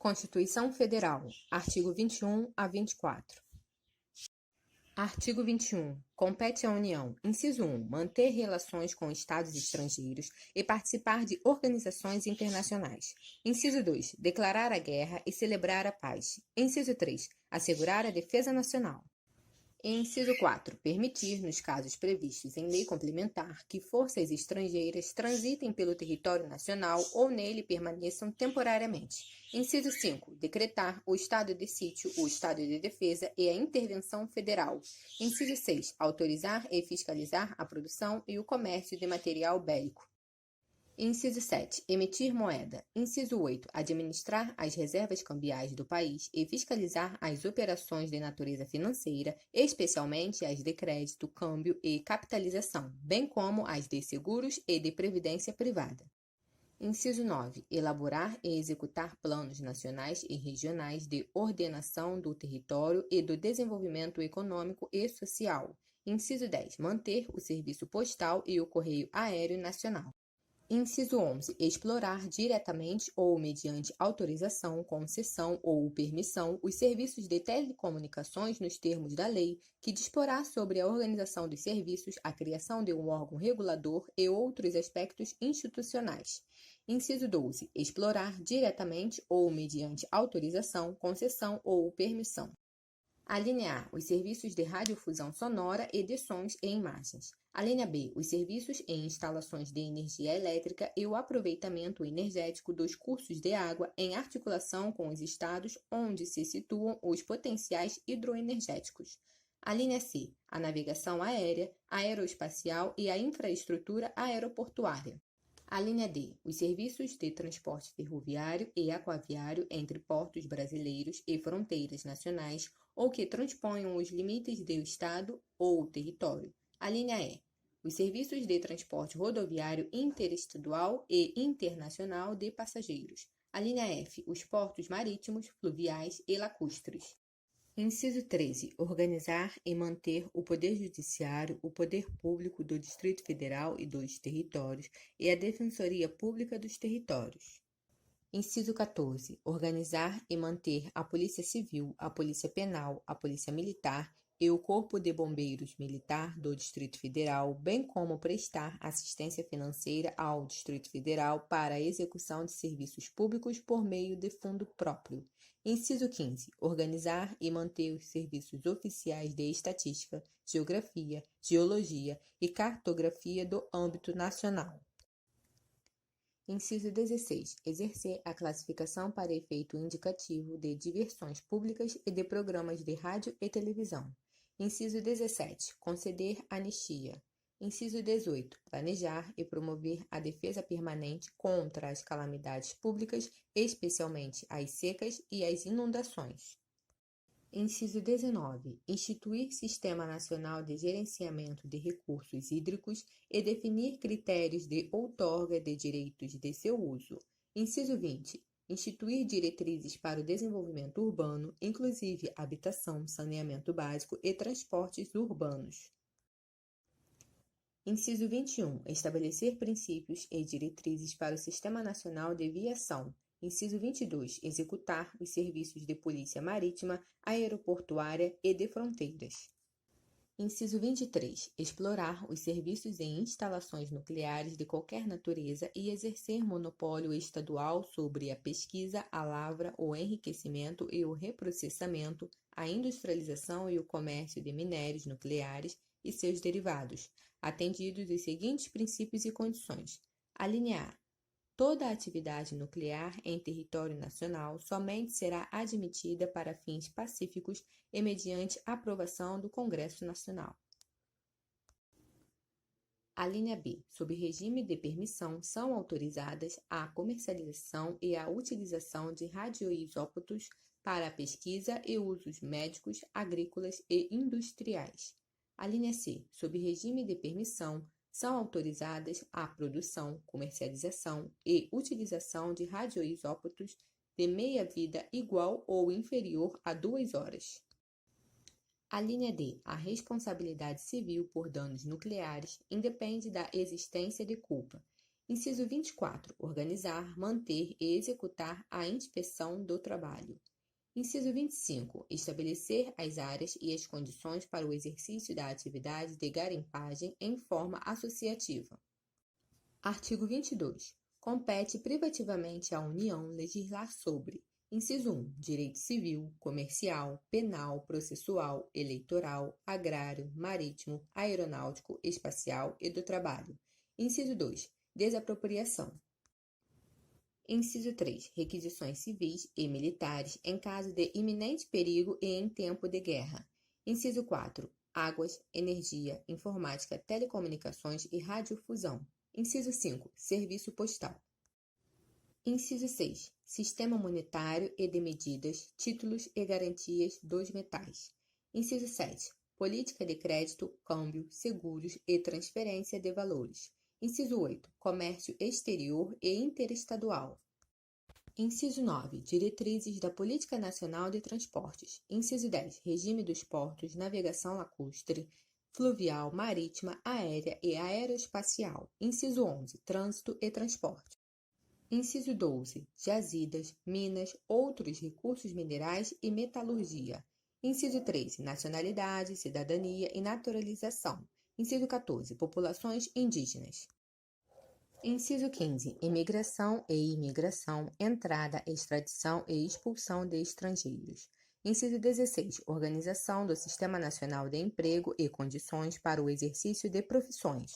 Constituição Federal, artigo 21 a 24. Artigo 21. Compete à União, inciso 1, manter relações com estados estrangeiros e participar de organizações internacionais. Inciso 2, declarar a guerra e celebrar a paz. Inciso 3, assegurar a defesa nacional. Inciso 4. Permitir, nos casos previstos em lei complementar, que forças estrangeiras transitem pelo território nacional ou nele permaneçam temporariamente. Inciso 5. Decretar o estado de sítio, o estado de defesa e a intervenção federal. Inciso 6. Autorizar e fiscalizar a produção e o comércio de material bélico. Inciso 7. Emitir moeda. Inciso 8. Administrar as reservas cambiais do país e fiscalizar as operações de natureza financeira, especialmente as de crédito, câmbio e capitalização, bem como as de seguros e de previdência privada. Inciso 9. Elaborar e executar planos nacionais e regionais de ordenação do território e do desenvolvimento econômico e social. Inciso 10. Manter o serviço postal e o correio aéreo nacional. Inciso 11. Explorar diretamente ou mediante autorização, concessão ou permissão os serviços de telecomunicações nos termos da lei, que disporá sobre a organização dos serviços, a criação de um órgão regulador e outros aspectos institucionais. Inciso 12. Explorar diretamente ou mediante autorização, concessão ou permissão. A linha A, os serviços de radiodifusão sonora e de sons e imagens. A linha B, os serviços e instalações de energia elétrica e o aproveitamento energético dos cursos de água em articulação com os estados onde se situam os potenciais hidroenergéticos. A linha C, a navegação aérea, aeroespacial e a infraestrutura aeroportuária. A linha D, os serviços de transporte ferroviário e aquaviário entre portos brasileiros e fronteiras nacionais ou que transponham os limites do estado ou território. A linha E, os serviços de transporte rodoviário interestadual e internacional de passageiros. A linha F, os portos marítimos, fluviais e lacustres. Inciso 13. Organizar e manter o Poder Judiciário, o Poder Público do Distrito Federal e dos Territórios e a Defensoria Pública dos Territórios. Inciso 14. Organizar e manter a Polícia Civil, a Polícia Penal, a Polícia Militar e o Corpo de Bombeiros Militar do Distrito Federal, bem como prestar assistência financeira ao Distrito Federal para a execução de serviços públicos por meio de fundo próprio. Inciso 15. Organizar e manter os serviços oficiais de estatística, geografia, geologia e cartografia do âmbito nacional. Inciso 16. Exercer a classificação para efeito indicativo de diversões públicas e de programas de rádio e televisão. Inciso 17. Conceder anistia. Inciso 18. Planejar e promover a defesa permanente contra as calamidades públicas, especialmente as secas e as inundações. Inciso 19. Instituir Sistema Nacional de Gerenciamento de Recursos Hídricos e definir critérios de outorga de direitos de seu uso. Inciso 20. Instituir diretrizes para o desenvolvimento urbano, inclusive habitação, saneamento básico e transportes urbanos. Inciso 21. Estabelecer princípios e diretrizes para o Sistema Nacional de Viação. Inciso 22. Executar os serviços de polícia marítima, aeroportuária e de fronteiras. Inciso 23. Explorar os serviços e instalações nucleares de qualquer natureza e exercer monopólio estadual sobre a pesquisa, a lavra, o enriquecimento e o reprocessamento, a industrialização e o comércio de minérios nucleares e seus derivados, atendidos os seguintes princípios e condições. A linha A. Toda atividade nuclear em território nacional somente será admitida para fins pacíficos e mediante aprovação do Congresso Nacional. A linha B. Sob regime de permissão, são autorizadas a comercialização e a utilização de radioisótopos para a pesquisa e usos médicos, agrícolas e industriais. A linha C. Sob regime de permissão, são autorizadas a produção, comercialização e utilização de radioisótopos de meia-vida igual ou inferior a 2 horas. A linha D. A responsabilidade civil por danos nucleares independe da existência de culpa. Inciso 24. Organizar, manter e executar a inspeção do trabalho. Inciso 25. Estabelecer as áreas e as condições para o exercício da atividade de garimpagem em forma associativa. Artigo 22. Compete privativamente à União legislar sobre: inciso 1. Direito civil, comercial, penal, processual, eleitoral, agrário, marítimo, aeronáutico, espacial e do trabalho. Inciso 2. Desapropriação. Inciso 3. Requisições civis e militares em caso de iminente perigo e em tempo de guerra. Inciso 4. Águas, energia, informática, telecomunicações e radiodifusão. Inciso 5. Serviço postal. Inciso 6. Sistema monetário e de medidas, títulos e garantias dos metais. Inciso 7. Política de crédito, câmbio, seguros e transferência de valores. Inciso 8. Comércio exterior e interestadual. Inciso 9. Diretrizes da Política Nacional de Transportes. Inciso 10. Regime dos portos, navegação lacustre, fluvial, marítima, aérea e aeroespacial. Inciso 11. Trânsito e transporte. Inciso 12. Jazidas, minas, outros recursos minerais e metalurgia. Inciso 13. Nacionalidade, cidadania e naturalização. Inciso 14. Populações indígenas. Inciso 15. Imigração e imigração, entrada, extradição e expulsão de estrangeiros. Inciso 16. Organização do Sistema Nacional de Emprego e condições para o exercício de profissões.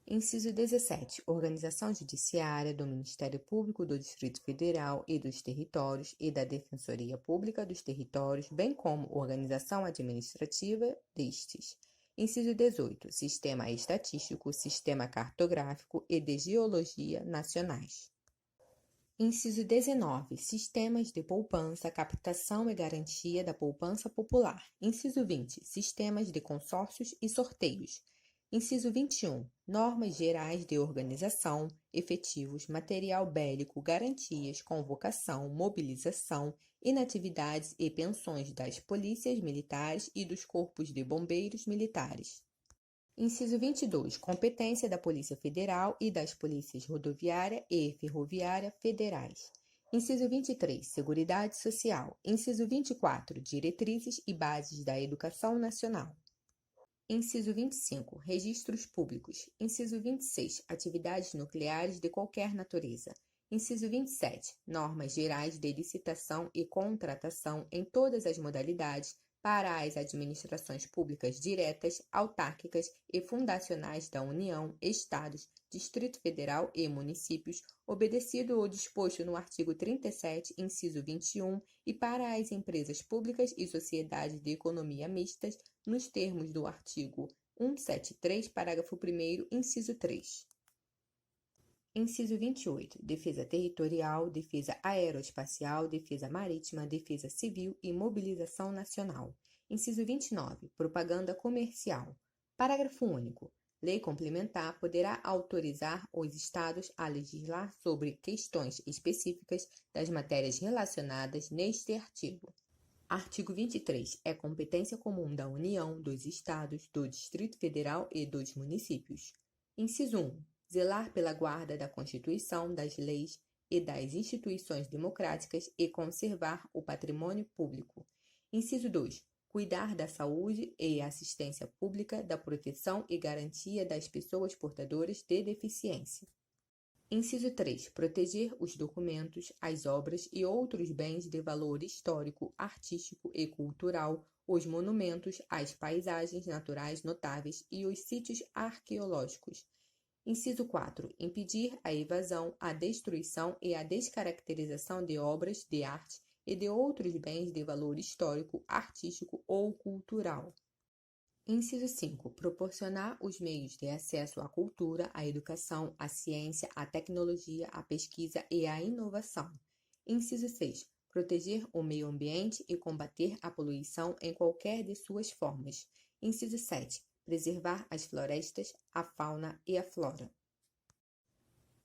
Inciso 17. Organização judiciária do Ministério Público do Distrito Federal e dos Territórios e da Defensoria Pública dos Territórios, bem como organização administrativa destes. Inciso 18. Sistema estatístico, sistema cartográfico e de geologia nacionais. Inciso 19. Sistemas de poupança, captação e garantia da poupança popular. Inciso 20. Sistemas de consórcios e sorteios. Inciso 21. Normas gerais de organização, efetivos, material bélico, garantias, convocação, mobilização, inatividades e pensões das polícias militares e dos corpos de bombeiros militares. Inciso 22. Competência da Polícia Federal e das Polícias Rodoviária e Ferroviária Federais. Inciso 23. Seguridade Social. Inciso 24. Diretrizes e bases da Educação Nacional. Inciso 25. Registros públicos. Inciso 26. Atividades nucleares de qualquer natureza. Inciso 27. Normas gerais de licitação e contratação em todas as modalidades para as administrações públicas diretas, autárquicas e fundacionais da União, Estados, Distrito Federal e municípios, obedecido o disposto no artigo 37, inciso 21, e para as empresas públicas e sociedades de economia mistas, nos termos do artigo 173, parágrafo 1º, inciso 3. Inciso 28. Defesa territorial, defesa aeroespacial, defesa marítima, defesa civil e mobilização nacional. Inciso 29. Propaganda comercial. Parágrafo único. Lei complementar poderá autorizar os Estados a legislar sobre questões específicas das matérias relacionadas neste artigo. Artigo 23. É competência comum da União, dos Estados, do Distrito Federal e dos municípios. Inciso 1. Zelar pela guarda da Constituição, das leis e das instituições democráticas e conservar o patrimônio público. Inciso 2. Cuidar da saúde e assistência pública, da proteção e garantia das pessoas portadoras de deficiência. Inciso 3. Proteger os documentos, as obras e outros bens de valor histórico, artístico e cultural, os monumentos, as paisagens naturais notáveis e os sítios arqueológicos. Inciso 4. Impedir a evasão, a destruição e a descaracterização de obras de arte e de outros bens de valor histórico, artístico ou cultural. Inciso 5. Proporcionar os meios de acesso à cultura, à educação, à ciência, à tecnologia, à pesquisa e à inovação. Inciso 6. Proteger o meio ambiente e combater a poluição em qualquer de suas formas. Inciso 7. Preservar as florestas, a fauna e a flora.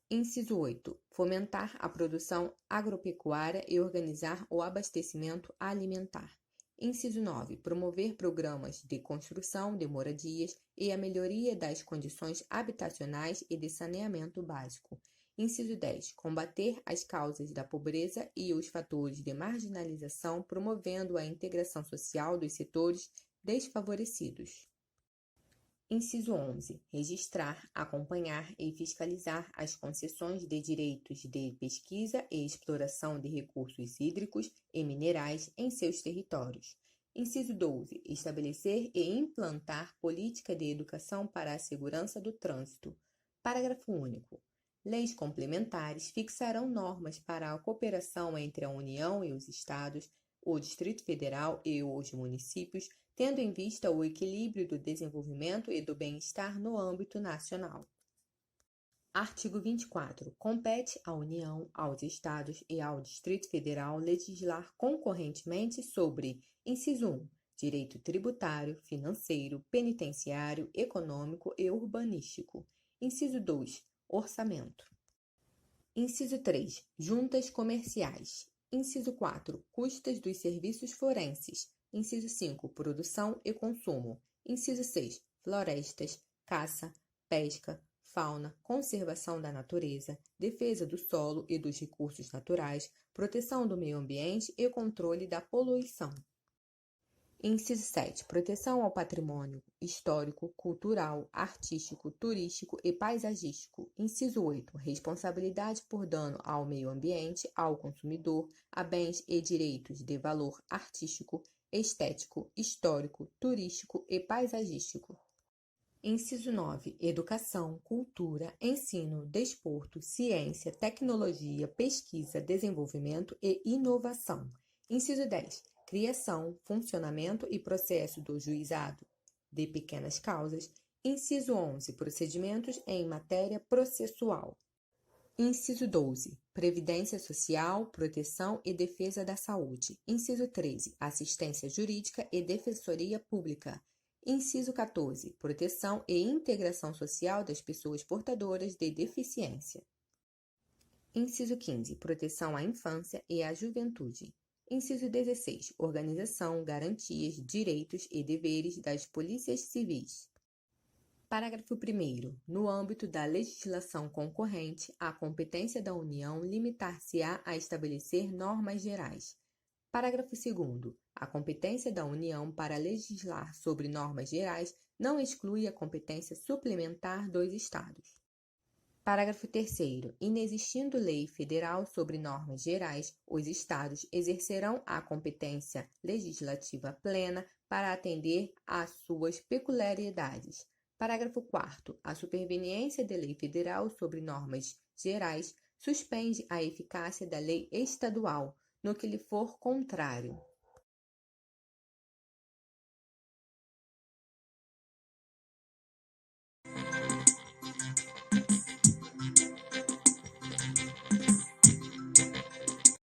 Inciso 8. Fomentar a produção agropecuária e organizar o abastecimento alimentar. Inciso 9. Promover programas de construção de moradias e a melhoria das condições habitacionais e de saneamento básico. Inciso 10. Combater as causas da pobreza e os fatores de marginalização, promovendo a integração social dos setores desfavorecidos. Inciso 11. Registrar, acompanhar e fiscalizar as concessões de direitos de pesquisa e exploração de recursos hídricos e minerais em seus territórios. Inciso 12. Estabelecer e implantar política de educação para a segurança do trânsito. Parágrafo único. Leis complementares fixarão normas para a cooperação entre a União e os Estados, o Distrito Federal e os municípios, tendo em vista o equilíbrio do desenvolvimento e do bem-estar no âmbito nacional. Artigo 24. Compete à União, aos Estados e ao Distrito Federal legislar concorrentemente sobre: inciso 1. Direito tributário, financeiro, penitenciário, econômico e urbanístico. Inciso 2. Orçamento. Inciso 3. Juntas comerciais. Inciso 4. Custas dos serviços forenses. Inciso 5. Produção e consumo. Inciso 6. Florestas, caça, pesca, fauna, conservação da natureza, defesa do solo e dos recursos naturais, proteção do meio ambiente e controle da poluição. Inciso 7. Proteção ao patrimônio histórico, cultural, artístico, turístico e paisagístico. Inciso 8. Responsabilidade por dano ao meio ambiente, ao consumidor, a bens e direitos de valor artístico, estético, histórico, turístico e paisagístico. Inciso 9. Educação, cultura, ensino, desporto, ciência, tecnologia, pesquisa, desenvolvimento e inovação. Inciso 10. Criação, funcionamento e processo do juizado de pequenas causas. Inciso 11. Procedimentos em matéria processual. Inciso 12. Previdência social, proteção e defesa da saúde. Inciso 13. Assistência jurídica e defensoria pública. Inciso 14. Proteção e integração social das pessoas portadoras de deficiência. Inciso 15. Proteção à infância e à juventude. Inciso 16. Organização, garantias, direitos e deveres das polícias civis. Parágrafo 1º. No âmbito da legislação concorrente, a competência da União limitar-se-á a estabelecer normas gerais. Parágrafo 2º. A competência da União para legislar sobre normas gerais não exclui a competência suplementar dos Estados. Parágrafo 3º. Inexistindo lei federal sobre normas gerais, os Estados exercerão a competência legislativa plena para atender às suas peculiaridades. Parágrafo 4º. A superveniência de lei federal sobre normas gerais suspende a eficácia da lei estadual, no que lhe for contrário.